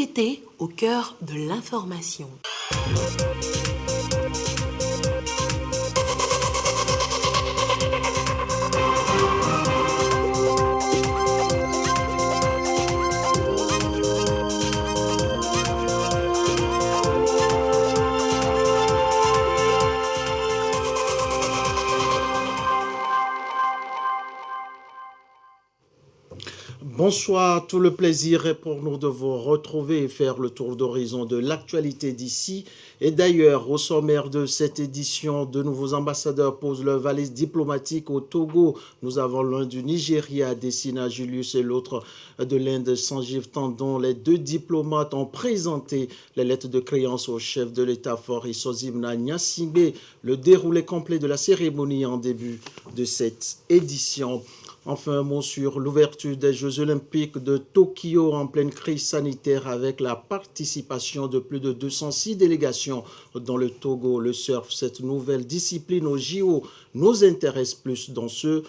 L'actualité au cœur de l'information. Bonsoir, tout le plaisir est pour nous de vous retrouver et faire le tour d'horizon de l'actualité d'ici et d'ailleurs. Au sommaire de cette édition, de nouveaux ambassadeurs posent leur valise diplomatique au Togo. Nous avons l'un du Nigeria, Dessina Julius, et l'autre de l'Inde, Sanjeev Tandon. Les deux diplomates ont présenté les lettres de créance au chef de l'État fort Isozimna Gnassingbé. Le déroulé complet de la cérémonie en début de cette édition. Enfin, un mot sur l'ouverture des Jeux olympiques de Tokyo en pleine crise sanitaire avec la participation de plus de 206 délégations dans le Togo. Le surf, cette nouvelle discipline au JO, nous intéresse plus dans ce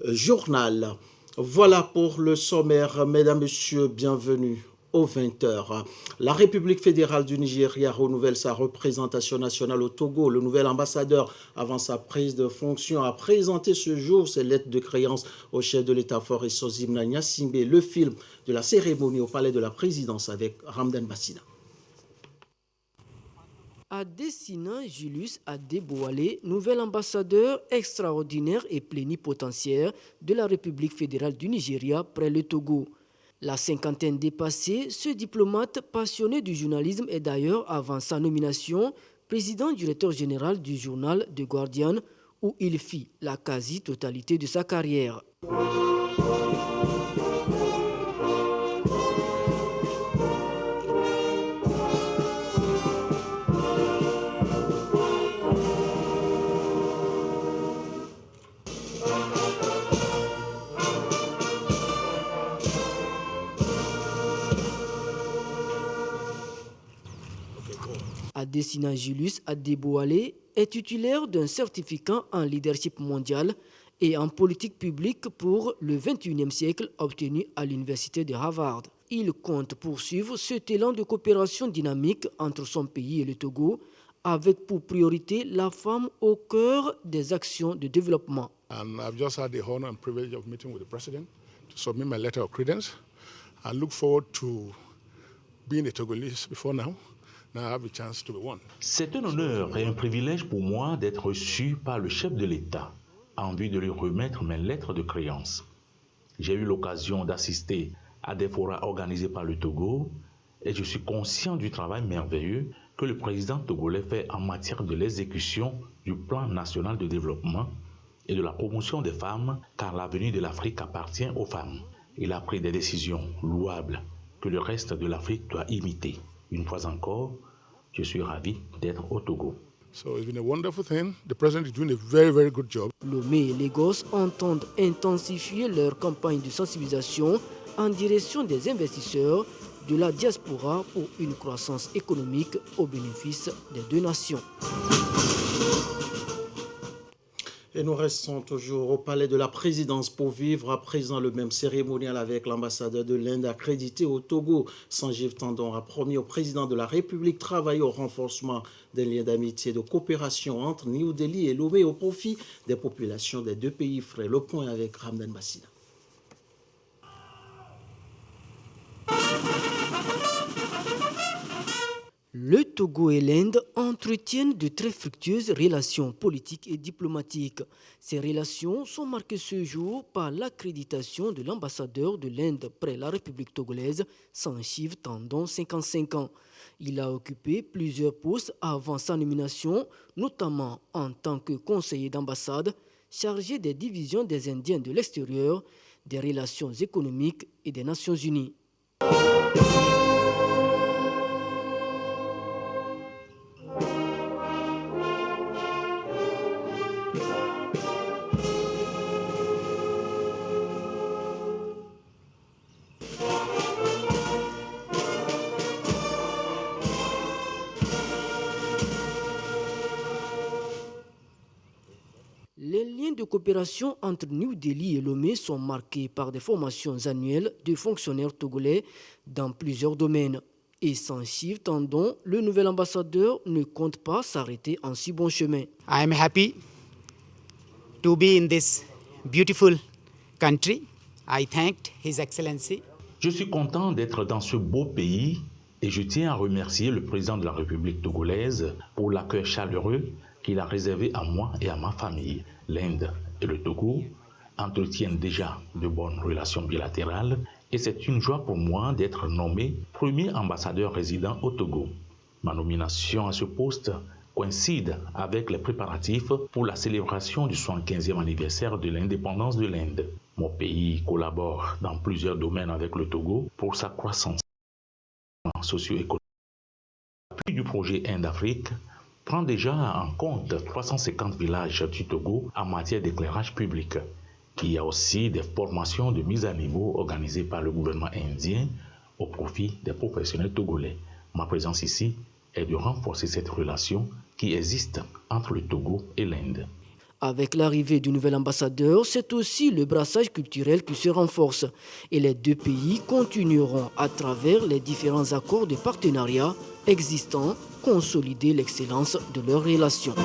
journal. Voilà pour le sommaire. Mesdames, Messieurs, bienvenue aux 20h. La République fédérale du Nigeria renouvelle sa représentation nationale au Togo. Le nouvel ambassadeur, avant sa prise de fonction, a présenté ce jour ses lettres de créance au chef de l'État fort Isozimna Gnassingbé. Le film de la cérémonie au palais de la présidence avec Ramdan Bassina. Adesina Julius Adebowale, nouvel ambassadeur extraordinaire et plénipotentiaire de la République fédérale du Nigeria près le Togo. La cinquantaine dépassée, ce diplomate passionné du journalisme est d'ailleurs, avant sa nomination, président-directeur général du journal The Guardian, où il fit la quasi-totalité de sa carrière. Adesina Julius Adebowale est titulaire d'un certificat en leadership mondial et en politique publique pour le XXIe siècle obtenu à l'université de Harvard. Il compte poursuivre cet élan de coopération dynamique entre son pays et le Togo, avec pour priorité la femme au cœur des actions de développement. And I've just had the honor and privilege of meeting with the president to submit my letter of credence. I look forward to being a Togolese before now. C'est un honneur et un privilège pour moi d'être reçu par le chef de l'État en vue de lui remettre mes lettres de créance. J'ai eu l'occasion d'assister à des forats organisés par le Togo et je suis conscient du travail merveilleux que le président togolais fait en matière de l'exécution du plan national de développement et de la promotion des femmes, car l'avenir de l'Afrique appartient aux femmes. Il a pris des décisions louables que le reste de l'Afrique doit imiter. Une fois encore, je suis ravi d'être au Togo. So it's been a wonderful thing. The president is doing a very, very good job. Lomé et Lagos entendent intensifier leur campagne de sensibilisation en direction des investisseurs de la diaspora pour une croissance économique au bénéfice des deux nations. Et nous restons toujours au palais de la présidence pour vivre à présent le même cérémonial avec l'ambassadeur de l'Inde accrédité au Togo. Sanjeev Tandon a promis au président de la République de travailler au renforcement des liens d'amitié et de coopération entre New Delhi et Lomé au profit des populations des deux pays frères. Le point avec Ramdan Bassina. Le Togo et l'Inde entretiennent de très fructueuses relations politiques et diplomatiques. Ces relations sont marquées ce jour par l'accréditation de l'ambassadeur de l'Inde près la République togolaise, Sanjeev Tandon, 55 ans. Il a occupé plusieurs postes avant sa nomination, notamment en tant que conseiller d'ambassade, chargé des divisions des Indiens de l'extérieur, des relations économiques et des Nations Unies. Les liens de coopération entre New Delhi et Lomé sont marqués par des formations annuelles de fonctionnaires togolais dans plusieurs domaines. Et sans chiffre tendant, le nouvel ambassadeur ne compte pas s'arrêter en si bon chemin. I am happy to be in this beautiful country. I thanked His Excellency. Je suis content d'être dans ce beau pays et je tiens à remercier le président de la République togolaise pour l'accueil chaleureux qu'il a réservé à moi et à ma famille. L'Inde et le Togo entretiennent déjà de bonnes relations bilatérales et c'est une joie pour moi d'être nommé premier ambassadeur résident au Togo. Ma nomination à ce poste coïncide avec les préparatifs pour la célébration du 75e anniversaire de l'indépendance de l'Inde. Mon pays collabore dans plusieurs domaines avec le Togo pour sa croissance socio-économique. L'appui du projet Inde-Afrique prend déjà en compte 350 villages du Togo en matière d'éclairage public. Il y a aussi des formations de mise à niveau organisées par le gouvernement indien au profit des professionnels togolais. Ma présence ici est de renforcer cette relation qui existe entre le Togo et l'Inde. Avec l'arrivée du nouvel ambassadeur, c'est aussi le brassage culturel qui se renforce et les deux pays continueront à travers les différents accords de partenariat existants consolider l'excellence de leurs relations.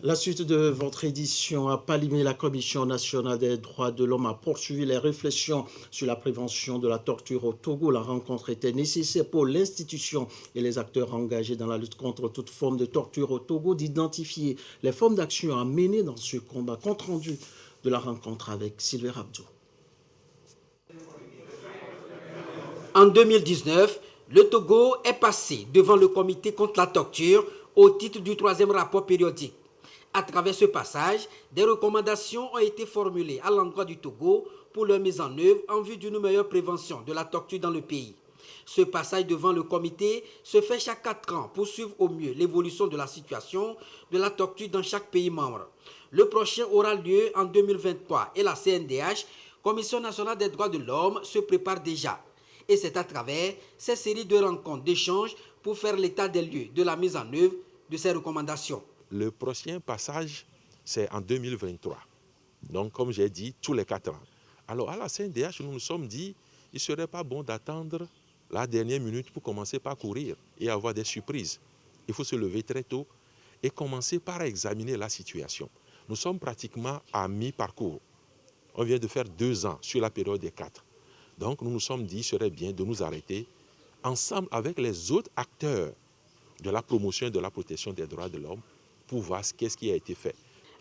La suite de votre édition à Palimé, la Commission nationale des droits de l'homme a poursuivi les réflexions sur la prévention de la torture au Togo. La rencontre était nécessaire pour l'institution et les acteurs engagés dans la lutte contre toute forme de torture au Togo d'identifier les formes d'action à mener dans ce combat. Compte rendu de la rencontre avec Sylvain Abdou. En 2019, le Togo est passé devant le comité contre la torture au titre du 3e rapport périodique. À travers ce passage, des recommandations ont été formulées à l'endroit du Togo pour leur mise en œuvre en vue d'une meilleure prévention de la torture dans le pays. Ce passage devant le comité se fait chaque 4 ans pour suivre au mieux l'évolution de la situation de la torture dans chaque pays membre. Le prochain aura lieu en 2023 et la CNDH, Commission nationale des droits de l'homme, se prépare déjà. Et c'est à travers ces séries de rencontres, d'échanges pour faire l'état des lieux de la mise en œuvre de ces recommandations. Le prochain passage, c'est en 2023. Donc, comme j'ai dit, tous les 4 ans. Alors, à la CNDH, nous nous sommes dit qu'il ne serait pas bon d'attendre la dernière minute pour commencer par courir et avoir des surprises. Il faut se lever très tôt et commencer par examiner la situation. Nous sommes pratiquement à mi-parcours. On vient de faire 2 ans sur la période des 4. Donc, nous nous sommes dit qu'il serait bien de nous arrêter ensemble avec les autres acteurs de la promotion et de la protection des droits de l'homme pour voir ce qui a été fait.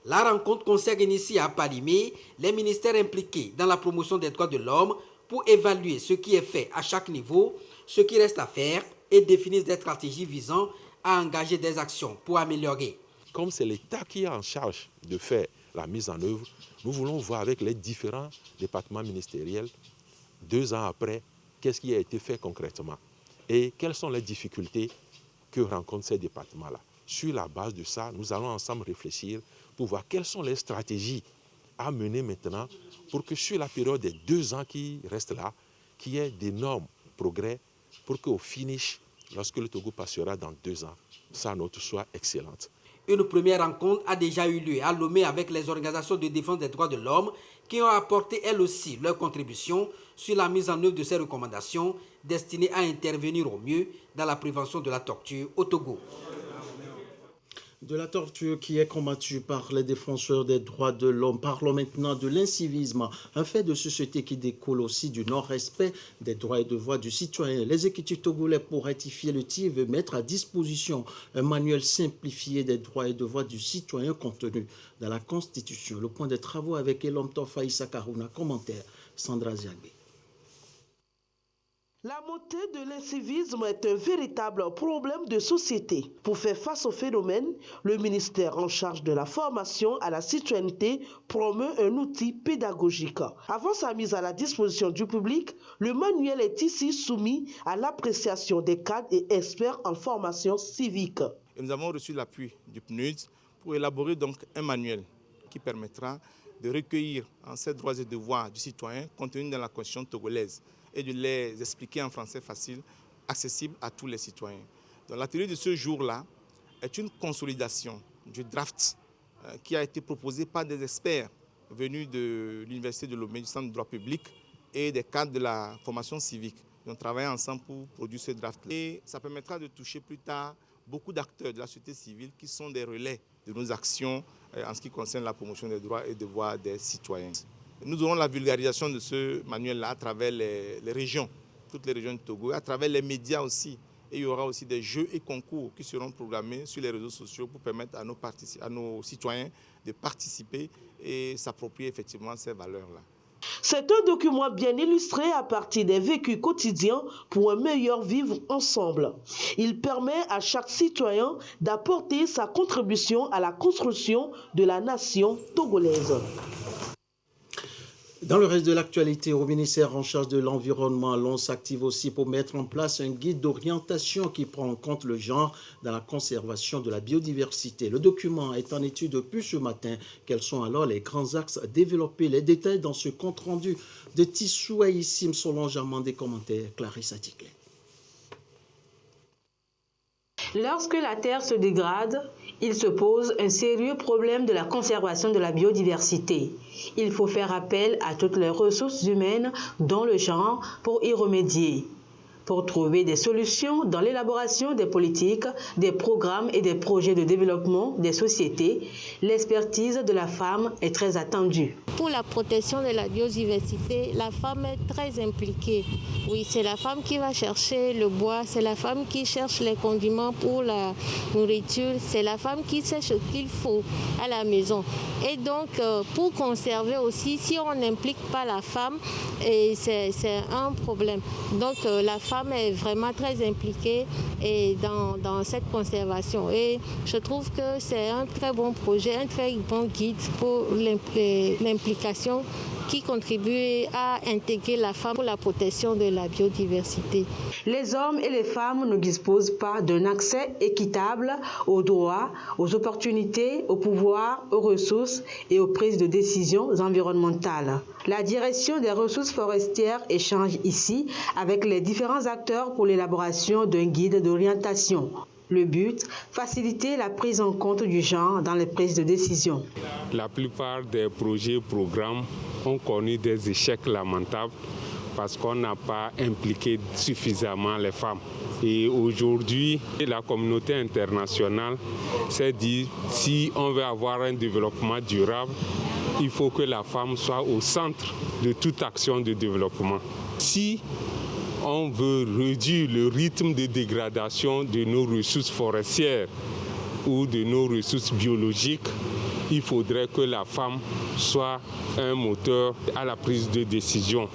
La rencontre concerne ici à Palimé les ministères impliqués dans la promotion des droits de l'homme pour évaluer ce qui est fait à chaque niveau, ce qui reste à faire et définir des stratégies visant à engager des actions pour améliorer. Comme c'est l'État qui est en charge de faire la mise en œuvre, nous voulons voir avec les différents départements ministériels, 2 ans après, qu'est-ce qui a été fait concrètement et quelles sont les difficultés que rencontrent ces départements-là. Sur la base de ça, nous allons ensemble réfléchir pour voir quelles sont les stratégies à mener maintenant pour que sur la période des 2 ans qui restent là, qu'il y ait d'énormes progrès pour qu'au finish, lorsque le Togo passera dans 2 ans, sa note soit excellente. Une première rencontre a déjà eu lieu à Lomé avec les organisations de défense des droits de l'homme qui ont apporté elles aussi leur contribution sur la mise en œuvre de ces recommandations destinées à intervenir au mieux dans la prévention de la torture au Togo. De la torture qui est combattue par les défenseurs des droits de l'homme. Parlons maintenant de l'incivisme, un fait de société qui découle aussi du non-respect des droits et devoirs du citoyen. L'exécutif togolais, pour rectifier le tir, veut mettre à disposition un manuel simplifié des droits et devoirs du citoyen contenu dans la Constitution. Le point des travaux avec Elom Tofa Issa Karouna. Commentaire, Sandra Ziagbe. La montée de l'incivisme est un véritable problème de société. Pour faire face au phénomène, le ministère en charge de la formation à la citoyenneté promeut un outil pédagogique. Avant sa mise à la disposition du public, le manuel est ici soumis à l'appréciation des cadres et experts en formation civique. Et nous avons reçu l'appui du PNUD pour élaborer donc un manuel qui permettra de recueillir ces droits et devoirs du citoyen contenus dans la Constitution togolaise et de les expliquer en français facile, accessible à tous les citoyens. Donc l'atelier de ce jour-là est une consolidation du draft qui a été proposé par des experts venus de l'Université de Lomé, du Centre de droit public, et des cadres de la formation civique. Ils ont travaillé ensemble pour produire ce draft. Et ça permettra de toucher plus tard beaucoup d'acteurs de la société civile qui sont des relais de nos actions en ce qui concerne la promotion des droits et devoirs des citoyens. Nous aurons la vulgarisation de ce manuel-là à travers les régions, toutes les régions du Togo, à travers les médias aussi. Et il y aura aussi des jeux et concours qui seront programmés sur les réseaux sociaux pour permettre à nos citoyens de participer et s'approprier effectivement ces valeurs-là. C'est un document bien illustré à partir des vécus quotidiens pour un meilleur vivre ensemble. Il permet à chaque citoyen d'apporter sa contribution à la construction de la nation togolaise. Dans le reste de l'actualité, au ministère en charge de l'environnement, l'on s'active aussi pour mettre en place un guide d'orientation qui prend en compte le genre dans la conservation de la biodiversité. Le document est en étude depuis ce matin. Quels sont alors les grands axes à développer? Les détails dans ce compte-rendu de Tissou Aïssim Solange Armand, des commentaires Clarisse Atikle. Lorsque la terre se dégrade, il se pose un sérieux problème de la conservation de la biodiversité. Il faut faire appel à toutes les ressources humaines, dont le genre, pour y remédier. Pour trouver des solutions dans l'élaboration des politiques, des programmes et des projets de développement des sociétés, l'expertise de la femme est très attendue. Pour la protection de la biodiversité, la femme est très impliquée. Oui, c'est la femme qui va chercher le bois, c'est la femme qui cherche les condiments pour la nourriture, c'est la femme qui sait ce qu'il faut à la maison. Et donc, pour conserver aussi, si on n'implique pas la femme, c'est un problème. Donc, la femme est vraiment très impliquée dans cette conservation. Et je trouve que c'est un très bon projet, un très bon guide pour l'implication qui contribue à intégrer la femme pour la protection de la biodiversité. Les hommes et les femmes ne disposent pas d'un accès équitable aux droits, aux opportunités, au pouvoir, aux ressources et aux prises de décisions environnementales. La direction des ressources forestières échange ici avec les différents acteurs pour l'élaboration d'un guide d'orientation. Le but, faciliter la prise en compte du genre dans les prises de décision. La plupart des projets et programmes ont connu des échecs lamentables parce qu'on n'a pas impliqué suffisamment les femmes. Et aujourd'hui, la communauté internationale s'est dit, si on veut avoir un développement durable, il faut que la femme soit au centre de toute action de développement. Si on veut réduire le rythme de dégradation de nos ressources forestières ou de nos ressources biologiques, il faudrait que la femme soit un moteur à la prise de décision.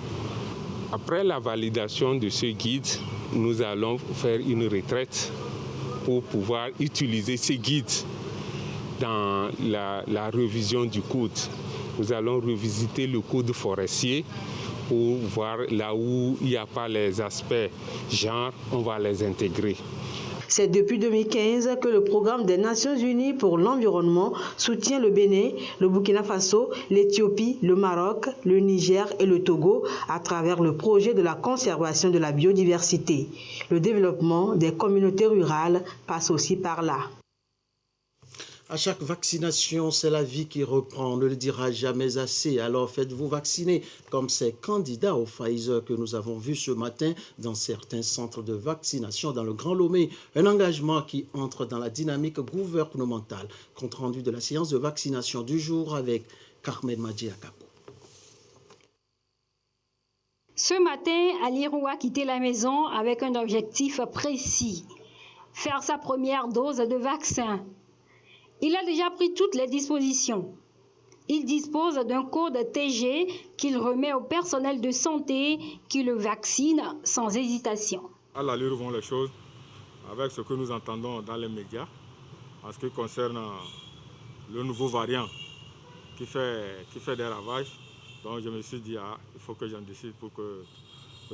Après la validation de ce guide, nous allons faire une retraite pour pouvoir utiliser ce guide dans la révision du code. Nous allons revisiter le code forestier pour voir là où il n'y a pas les aspects genre, on va les intégrer. C'est depuis 2015 que le programme des Nations Unies pour l'environnement soutient le Bénin, le Burkina Faso, l'Éthiopie, le Maroc, le Niger et le Togo à travers le projet de la conservation de la biodiversité. Le développement des communautés rurales passe aussi par là. À chaque vaccination, c'est la vie qui reprend, on ne le dira jamais assez. Alors faites-vous vacciner comme ces candidats au Pfizer que nous avons vus ce matin dans certains centres de vaccination dans le Grand Lomé. Un engagement qui entre dans la dynamique gouvernementale. Compte rendu de la séance de vaccination du jour avec Carmen Madjiakapo. Ce matin, Ali Roux a quitté la maison avec un objectif précis, faire sa première dose de vaccin. Il a déjà pris toutes les dispositions. Il dispose d'un code TG qu'il remet au personnel de santé qui le vaccine sans hésitation. À l'allure vont les choses avec ce que nous entendons dans les médias en ce qui concerne le nouveau variant qui fait des ravages. Donc je me suis dit, il faut que j'en décide pour que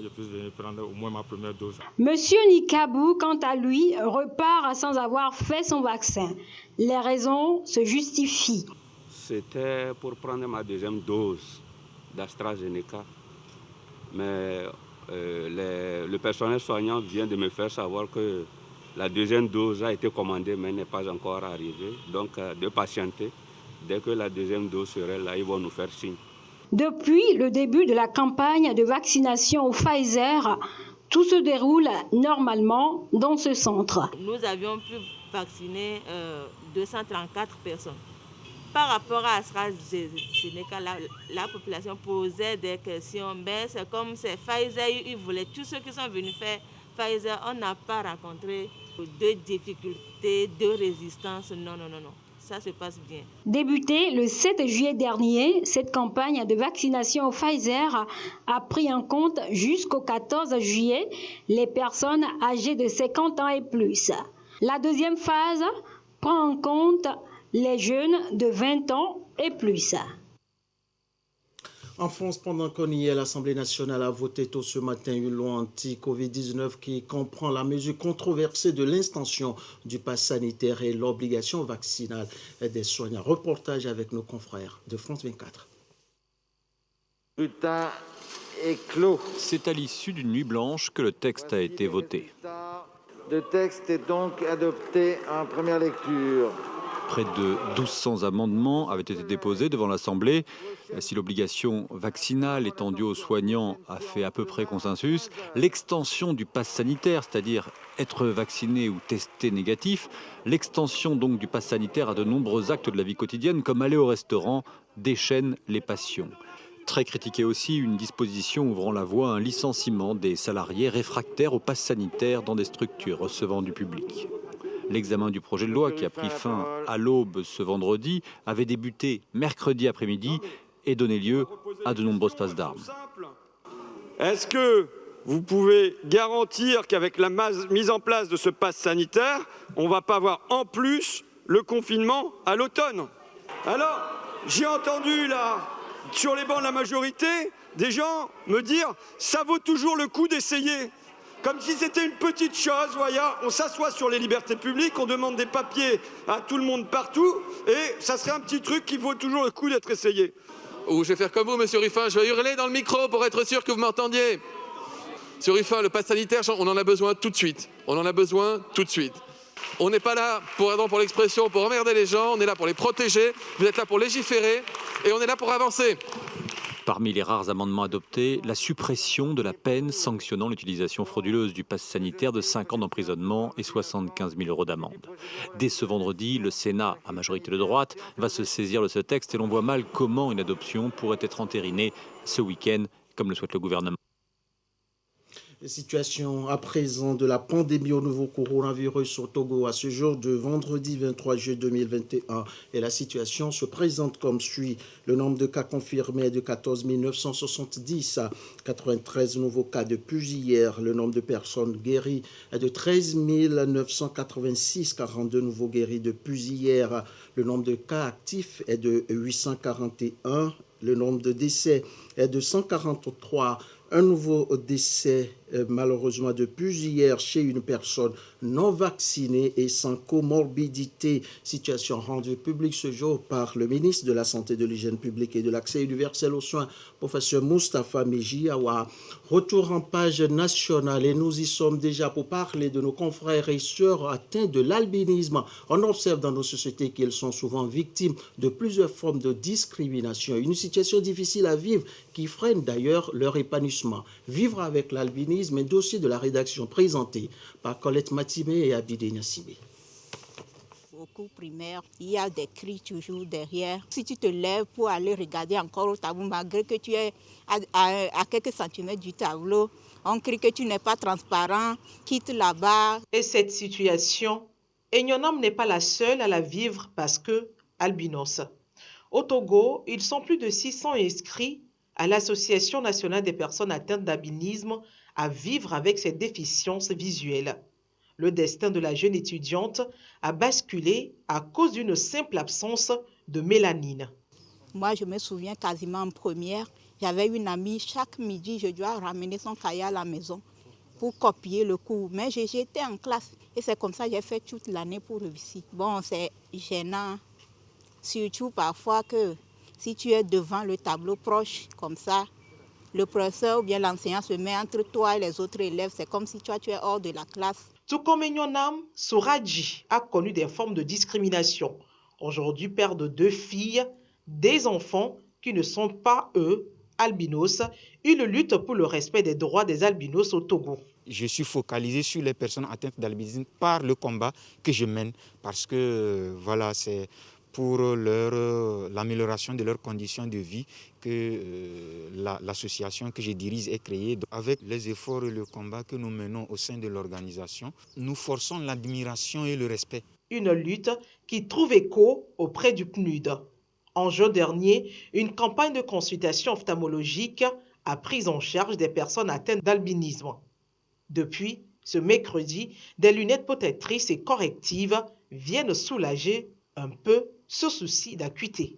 je puisse venir prendre au moins ma première dose. Monsieur Nikabou, quant à lui, repart sans avoir fait son vaccin. Les raisons se justifient. C'était pour prendre ma deuxième dose d'AstraZeneca. Mais le personnel soignant vient de me faire savoir que la deuxième dose a été commandée mais n'est pas encore arrivée. Donc de patienter. Dès que la deuxième dose serait là, ils vont nous faire signe. Depuis le début de la campagne de vaccination au Pfizer, tout se déroule normalement dans ce centre. Nous avions pu vacciner 234 personnes. Par rapport à AstraZeneca, la population posait des questions, mais c'est comme c'est Pfizer, ils voulaient, tous ceux qui sont venus faire Pfizer, on n'a pas rencontré de difficultés, de résistance, non. Ça se passe bien. Débutée le 7 juillet dernier, cette campagne de vaccination au Pfizer a pris en compte jusqu'au 14 juillet les personnes âgées de 50 ans et plus. La deuxième phase prend en compte les jeunes de 20 ans et plus. En France, pendant qu'on y est, l'Assemblée nationale a voté tôt ce matin une loi anti-Covid-19 qui comprend la mesure controversée de l'extension du pass sanitaire et l'obligation vaccinale des soignants. Reportage avec nos confrères de France 24. Le scrutin est clos. C'est à l'issue d'une nuit blanche que le texte a été voté. Le texte est donc adopté en première lecture. Près de 1200 amendements avaient été déposés devant l'Assemblée. Si l'obligation vaccinale étendue aux soignants a fait à peu près consensus, l'extension du pass sanitaire, c'est-à-dire être vacciné ou testé négatif, l'extension donc du pass sanitaire à de nombreux actes de la vie quotidienne, comme aller au restaurant, déchaîne les passions. Très critiquée aussi, une disposition ouvrant la voie à un licenciement des salariés réfractaires au pass sanitaire dans des structures recevant du public. L'examen du projet de loi, qui a pris fin à l'aube ce vendredi, avait débuté mercredi après-midi et donné lieu à de nombreuses passes d'armes. Est-ce que vous pouvez garantir qu'avec la mise en place de ce pass sanitaire, on ne va pas avoir en plus le confinement à l'automne? Alors, j'ai entendu là, sur les bancs de la majorité, des gens me dire « ça vaut toujours le coup d'essayer ». Comme si c'était une petite chose, voyez, on s'assoit sur les libertés publiques, on demande des papiers à tout le monde partout, et ça serait un petit truc qui vaut toujours le coup d'être essayé. Ou je vais faire comme vous, monsieur Ruffin, je vais hurler dans le micro pour être sûr que vous m'entendiez. Monsieur Ruffin, le pass sanitaire, on en a besoin tout de suite. On en a besoin tout de suite. On n'est pas là, pour l'expression, pour emmerder les gens, on est là pour les protéger, vous êtes là pour légiférer, et on est là pour avancer. Parmi les rares amendements adoptés, la suppression de la peine sanctionnant l'utilisation frauduleuse du pass sanitaire de 5 ans d'emprisonnement et 75 000 € d'amende. Dès ce vendredi, le Sénat, à majorité de droite, va se saisir de ce texte et l'on voit mal comment une adoption pourrait être entérinée ce week-end, comme le souhaite le gouvernement. La situation à présent de la pandémie au nouveau coronavirus au Togo à ce jour de vendredi 23 juillet 2021. Et la situation se présente comme suit. Le nombre de cas confirmés est de 14 970 à 93 nouveaux cas depuis hier. Le nombre de personnes guéries est de 13 986, 42 nouveaux guéris depuis hier. Le nombre de cas actifs est de 841. Le nombre de décès est de 143. Un nouveau décès, malheureusement, depuis hier chez une personne non vaccinée et sans comorbidité. Situation rendue publique ce jour par le ministre de la Santé, de l'Hygiène publique et de l'Accès universel aux soins, professeur Moustapha Mejiawa. Retour en page nationale et nous y sommes déjà pour parler de nos confrères et sœurs atteints de l'albinisme. On observe dans nos sociétés qu'ils sont souvent victimes de plusieurs formes de discrimination. Une situation difficile à vivre qui freine d'ailleurs leur épanouissement. Vivre avec l'albinisme, un dossier de la rédaction présenté par Colette Matimé et Abidé Nassibé. Au cours primaire, il y a des cris toujours derrière. Si tu te lèves pour aller regarder encore au tableau, malgré que tu es à quelques centimètres du tableau, on crie que tu n'es pas transparent, quitte là-bas. Et cette situation, Enyonam n'est pas la seule à la vivre parce que albinos. Au Togo, ils sont plus de 600 inscrits à l'Association nationale des personnes atteintes d'albinisme à vivre avec ces déficiences visuelles. Le destin de la jeune étudiante a basculé à cause d'une simple absence de mélanine. Moi, je me souviens quasiment en première, j'avais une amie, chaque midi, je dois ramener son cahier à la maison pour copier le cours. Mais j'étais en classe et c'est comme ça que j'ai fait toute l'année pour réussir. Bon, c'est gênant, surtout parfois que si tu es devant le tableau proche, comme ça, le professeur ou bien l'enseignant se met entre toi et les autres élèves. C'est comme si tu es hors de la classe. Tout comme Enyonam, Souraji a connu des formes de discrimination. Aujourd'hui, père de 2 filles, des enfants qui ne sont pas, eux, albinos. Une lutte pour le respect des droits des albinos au Togo. Je suis focalisé sur les personnes atteintes d'albinisme par le combat que je mène parce que voilà, c'est pour l'amélioration de leurs conditions de vie que l'association que je dirige est créée. Avec les efforts et le combat que nous menons au sein de l'organisation, nous forçons l'admiration et le respect. Une lutte qui trouve écho auprès du PNUD. En juin dernier, une campagne de consultation ophtalmologique a pris en charge des personnes atteintes d'albinisme. Depuis ce mercredi, des lunettes protectrices et correctives viennent soulager un peu ce souci d'acuité.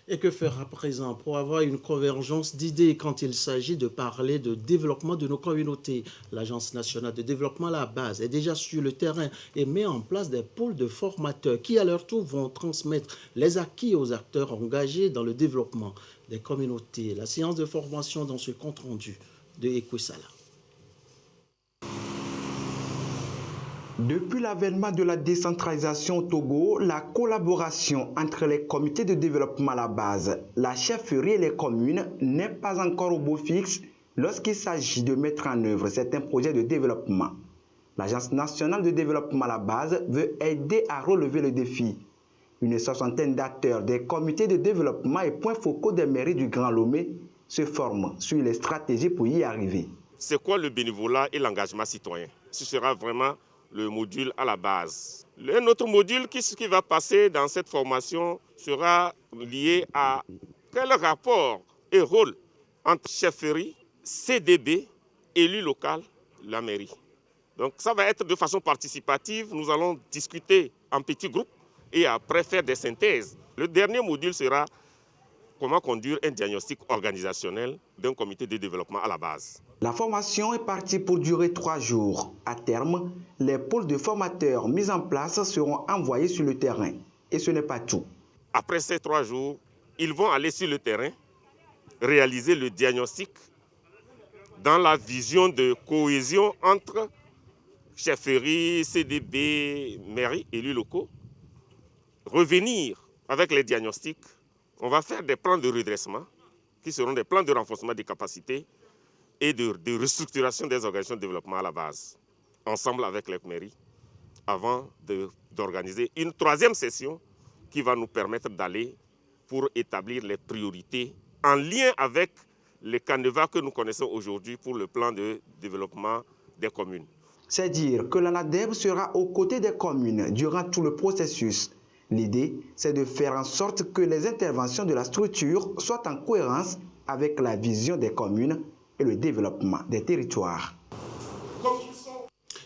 Et que faire à présent pour avoir une convergence d'idées quand il s'agit de parler de développement de nos communautés? L'Agence nationale de développement à la base est déjà sur le terrain et met en place des pôles de formateurs qui à leur tour vont transmettre les acquis aux acteurs engagés dans le développement des communautés. La séance de formation dans ce compte rendu de Ekwesala. Depuis l'avènement de la décentralisation au Togo, la collaboration entre les comités de développement à la base, la chefferie et les communes n'est pas encore au beau fixe lorsqu'il s'agit de mettre en œuvre certains projets de développement. L'Agence nationale de développement à la base veut aider à relever le défi. Une soixantaine d'acteurs des comités de développement et points focaux des mairies du Grand Lomé se forment sur les stratégies pour y arriver. C'est quoi le bénévolat et l'engagement citoyen? Ce sera vraiment le module à la base. Un autre module qui va passer dans cette formation sera lié à quel rapport et rôle entre chefferie, CDB, élu local, la mairie. Donc ça va être de façon participative. Nous allons discuter en petits groupes et après faire des synthèses. Le dernier module sera comment conduire un diagnostic organisationnel d'un comité de développement à la base. La formation est partie pour durer 3 jours. À terme, les pôles de formateurs mis en place seront envoyés sur le terrain. Et ce n'est pas tout. Après ces 3 jours, ils vont aller sur le terrain, réaliser le diagnostic dans la vision de cohésion entre chefferie, CDB, mairie, élus locaux. Revenir avec les diagnostics. On va faire des plans de redressement qui seront des plans de renforcement des capacités et de restructuration des organisations de développement à la base, ensemble avec les mairies, avant d'organiser une 3e session qui va nous permettre d'aller pour établir les priorités en lien avec les canevas que nous connaissons aujourd'hui pour le plan de développement des communes. C'est dire que l'ANADEB sera aux côtés des communes durant tout le processus. L'idée, c'est de faire en sorte que les interventions de la structure soient en cohérence avec la vision des communes et le développement des territoires.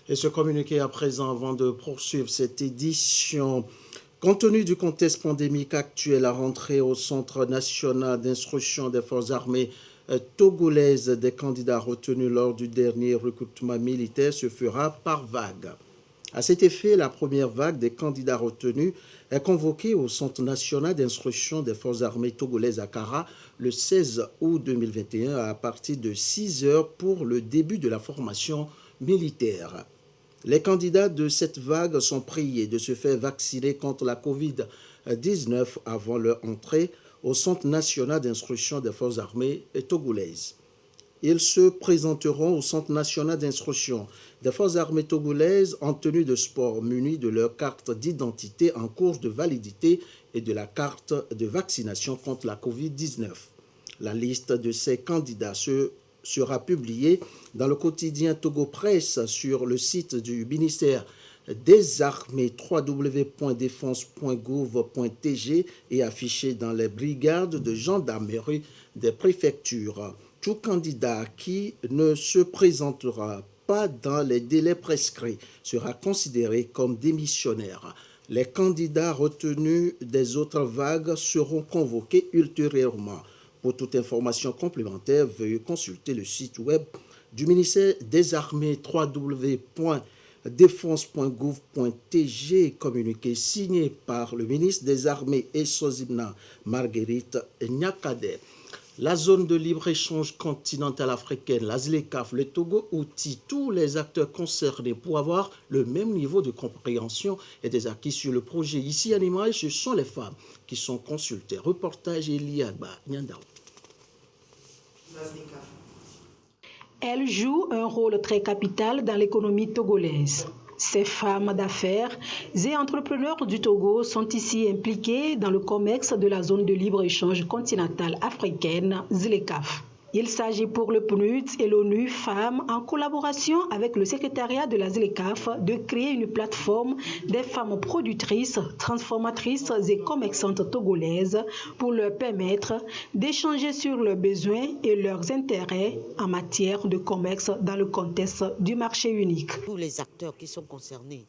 Et ce communiqué à présent avant de poursuivre cette édition. Compte tenu du contexte pandémique actuel, la rentrée au Centre national d'instruction des forces armées togolaises des candidats retenus lors du dernier recrutement militaire se fera par vague. À cet effet, la première vague des candidats retenus est convoquée au Centre national d'instruction des forces armées togolaises à Kara le 16 août 2021 à partir de 6 heures pour le début de la formation militaire. Les candidats de cette vague sont priés de se faire vacciner contre la Covid-19 avant leur entrée au Centre national d'instruction des forces armées togolaises. Ils se présenteront au Centre national d'instruction des forces armées togolaises en tenue de sport munis de leur carte d'identité en cours de validité et de la carte de vaccination contre la Covid-19. La liste de ces candidats sera publiée dans le quotidien Togo Presse sur le site du ministère des Armées www.defense.gouv.tg et affichée dans les brigades de gendarmerie des préfectures. Tout candidat qui ne se présentera pas dans les délais prescrits sera considéré comme démissionnaire. Les candidats retenus des autres vagues seront convoqués ultérieurement. Pour toute information complémentaire, veuillez consulter le site web du ministère des Armées www.defense.gouv.tg, communiqué signé par le ministre des Armées et Sozimna Marguerite Nyakade. La zone de libre-échange continentale africaine, la ZLECAf, le Togo outille tous les acteurs concernés pour avoir le même niveau de compréhension et des acquis sur le projet. Ici à Niamey, ce sont les femmes qui sont consultées. Reportage Eliagba Nyandao. Elle joue un rôle très capital dans l'économie togolaise. Ces femmes d'affaires et entrepreneurs du Togo sont ici impliquées dans le commerce de la zone de libre-échange continentale africaine, ZLECAf. Il s'agit pour le PNUD et l'ONU Femmes, en collaboration avec le secrétariat de la ZLECAf, de créer une plateforme des femmes productrices, transformatrices et commerçantes togolaises pour leur permettre d'échanger sur leurs besoins et leurs intérêts en matière de commerce dans le contexte du marché unique. Tous les acteurs qui sont concernés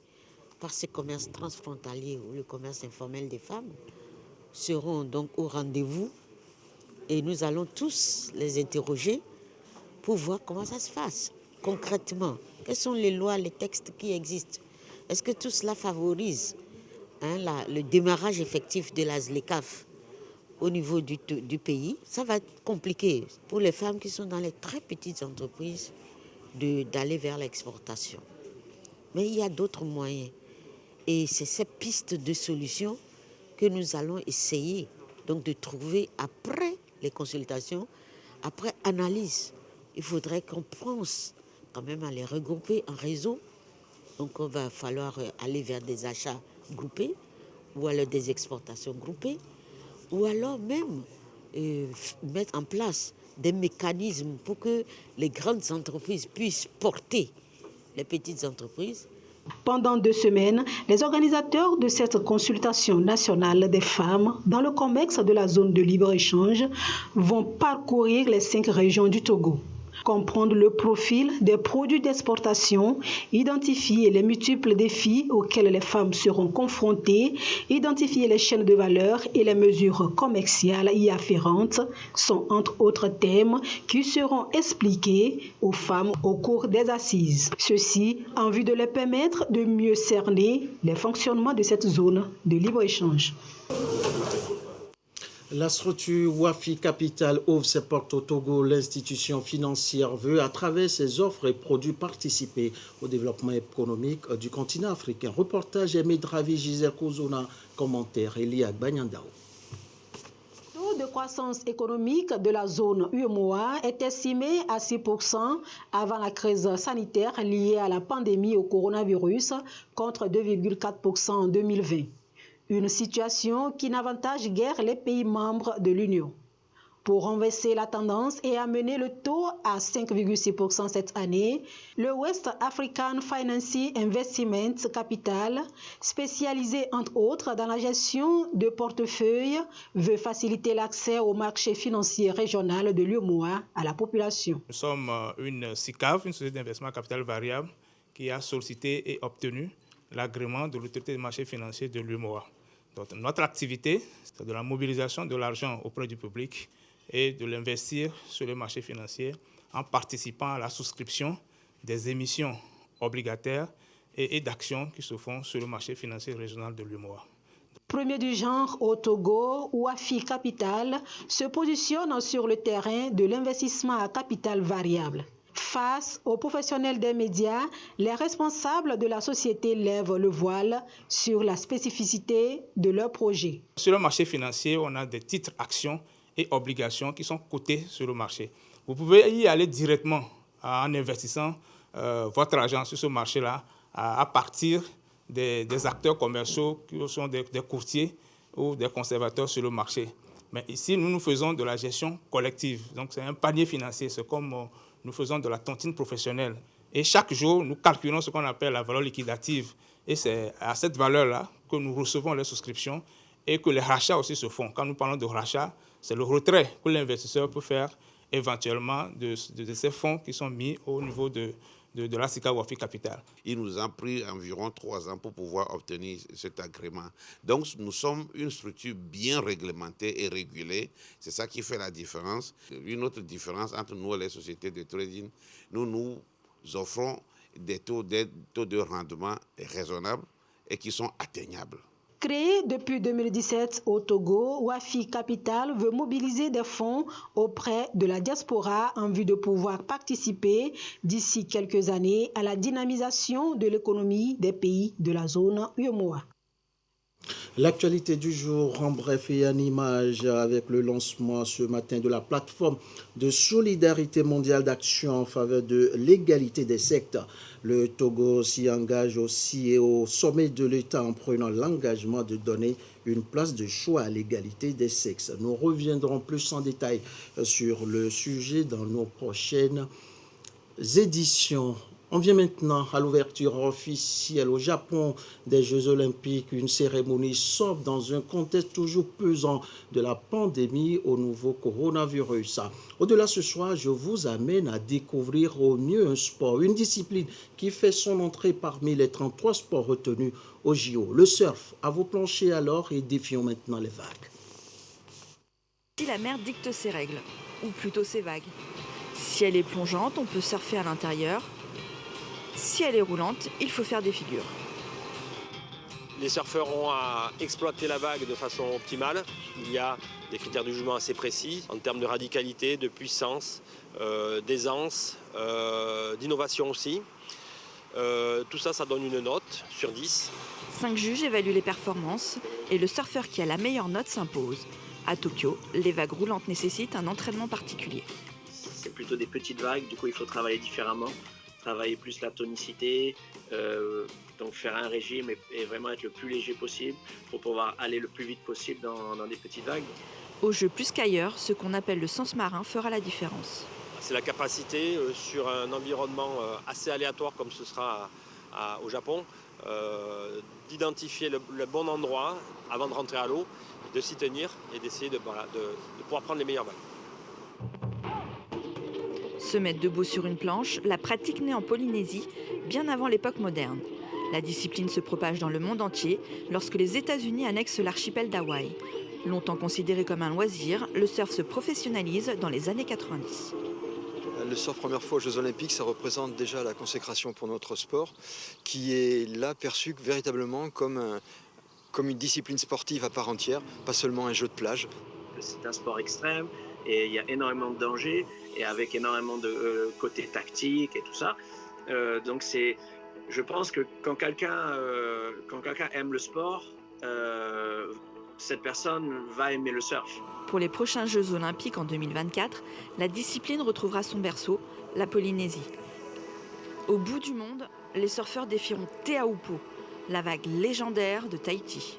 par ce commerce transfrontalier ou le commerce informel des femmes seront donc au rendez-vous. Et nous allons tous les interroger pour voir comment ça se passe concrètement. Quelles sont les lois, les textes qui existent? Est-ce que tout cela favorise le démarrage effectif de la ZLECAf au niveau du pays? Ça va être compliqué pour les femmes qui sont dans les très petites entreprises d'aller vers l'exportation. Mais il y a d'autres moyens. Et c'est cette piste de solution que nous allons essayer donc de trouver après les consultations, après analyse. Il faudrait qu'on pense quand même à les regrouper en réseau. Donc il va falloir aller vers des achats groupés ou alors des exportations groupées ou alors même mettre en place des mécanismes pour que les grandes entreprises puissent porter les petites entreprises. Pendant 2 semaines, les organisateurs de cette consultation nationale des femmes dans le commerce de la zone de libre-échange vont parcourir les 5 régions du Togo, comprendre le profil des produits d'exportation, identifier les multiples défis auxquels les femmes seront confrontées, identifier les chaînes de valeur et les mesures commerciales y afférentes sont entre autres thèmes qui seront expliqués aux femmes au cours des assises. Ceci en vue de les permettre de mieux cerner les fonctionnements de cette zone de libre-échange. La structure Wafi Capital ouvre ses portes au Togo. L'institution financière veut, à travers ses offres et produits, participer au développement économique du continent africain. Reportage Aimé Dravi, Gisèle Kozona, commentaire Eliad Banyandao. Le taux de croissance économique de la zone UEMOA est estimé à 6% avant la crise sanitaire liée à la pandémie au coronavirus, contre 2,4% en 2020. Une situation qui n'avantage guère les pays membres de l'Union. Pour renverser la tendance et amener le taux à 5,6% cette année, le West African Financial Investment Capital, spécialisé entre autres dans la gestion de portefeuilles, veut faciliter l'accès au marché financier régional de l'UEMOA à la population. Nous sommes une SICAV, une société d'investissement à capital variable, qui a sollicité et obtenu l'agrément de l'autorité des marchés financiers de l'UEMOA. Donc, notre activité, c'est de la mobilisation de l'argent auprès du public et de l'investir sur le marché financier en participant à la souscription des émissions obligataires et d'actions qui se font sur le marché financier régional de l'UEMOA. Premier du genre au Togo, Wafi Capital se positionne sur le terrain de l'investissement à capital variable. Face aux professionnels des médias, les responsables de la société lèvent le voile sur la spécificité de leur projet. Sur le marché financier, on a des titres, actions et obligations qui sont cotés sur le marché. Vous pouvez y aller directement en investissant votre argent sur ce marché-là à partir des acteurs commerciaux qui sont des courtiers ou des conservateurs sur le marché. Mais ici, nous faisons de la gestion collective. Donc, c'est un panier financier. C'est comme nous faisons de la tontine professionnelle. Et chaque jour, nous calculons ce qu'on appelle la valeur liquidative. Et c'est à cette valeur-là que nous recevons les souscriptions et que les rachats aussi se font. Quand nous parlons de rachat, c'est le retrait que l'investisseur peut faire éventuellement de ces fonds qui sont mis au niveau de la SICAV Wafi Capital. Il nous a pris environ 3 ans pour pouvoir obtenir cet agrément. Donc nous sommes une structure bien réglementée et régulée. C'est ça qui fait la différence. Une autre différence entre nous et les sociétés de trading, nous offrons des taux de rendement raisonnables et qui sont atteignables. Créé depuis 2017 au Togo, Wafi Capital veut mobiliser des fonds auprès de la diaspora en vue de pouvoir participer d'ici quelques années à la dynamisation de l'économie des pays de la zone UEMOA. L'actualité du jour en bref et en image avec le lancement ce matin de la plateforme de solidarité mondiale d'action en faveur de l'égalité des sexes. Le Togo s'y engage aussi au sommet de l'État en prenant l'engagement de donner une place de choix à l'égalité des sexes. Nous reviendrons plus en détail sur le sujet dans nos prochaines éditions. On vient maintenant à l'ouverture officielle au Japon des Jeux Olympiques, une cérémonie sobre dans un contexte toujours pesant de la pandémie au nouveau coronavirus. Au-delà ce soir, je vous amène à découvrir au mieux un sport, une discipline qui fait son entrée parmi les 33 sports retenus au JO. Le surf, à vos planchers alors et défions maintenant les vagues. Si la mer dicte ses règles, ou plutôt ses vagues. Si elle est plongeante, on peut surfer à l'intérieur. Si elle est roulante, il faut faire des figures. Les surfeurs ont à exploiter la vague de façon optimale. Il y a des critères de jugement assez précis en termes de radicalité, de puissance, d'aisance, d'innovation aussi. Tout ça, ça donne une note sur 10. 5 juges évaluent les performances et le surfeur qui a la meilleure note s'impose. À Tokyo, les vagues roulantes nécessitent un entraînement particulier. C'est plutôt des petites vagues, du coup il faut travailler différemment. Travailler plus la tonicité, donc faire un régime et vraiment être le plus léger possible pour pouvoir aller le plus vite possible dans des petites vagues. Au jeu plus qu'ailleurs, ce qu'on appelle le sens marin fera la différence. C'est la capacité sur un environnement assez aléatoire comme ce sera au Japon, d'identifier le bon endroit avant de rentrer à l'eau, de s'y tenir et d'essayer de pouvoir prendre les meilleures vagues. Se mettre debout sur une planche, la pratique née en Polynésie, bien avant l'époque moderne. La discipline se propage dans le monde entier lorsque les États-Unis annexent l'archipel d'Hawaï. Longtemps considéré comme un loisir, le surf se professionnalise dans les années 90. Le surf, première fois aux Jeux Olympiques, ça représente déjà la consécration pour notre sport, qui est là perçu véritablement comme une discipline sportive à part entière, pas seulement un jeu de plage. C'est un sport extrême et il y a énormément de dangers et avec énormément de côté tactique et tout ça. Donc je pense que quand quelqu'un aime le sport, cette personne va aimer le surf. Pour les prochains Jeux Olympiques en 2024, la discipline retrouvera son berceau, la Polynésie. Au bout du monde, les surfeurs défieront Te Aupo, la vague légendaire de Tahiti.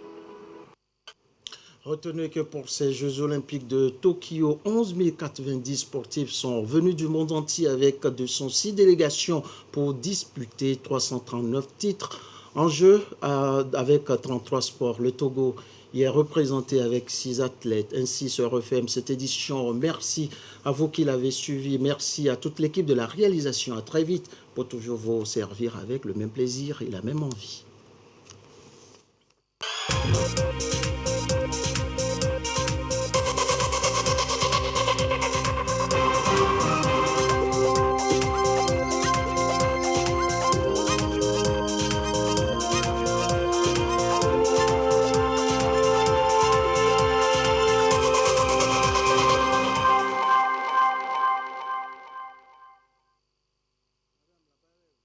Retenez que pour ces Jeux Olympiques de Tokyo, 11 090 sportifs sont venus du monde entier avec 206 délégations pour disputer 339 titres en jeu avec 33 sports. Le Togo y est représenté avec 6 athlètes. Ainsi se referme cette édition. Merci à vous qui l'avez suivi. Merci à toute l'équipe de la réalisation. À très vite pour toujours vous servir avec le même plaisir et la même envie.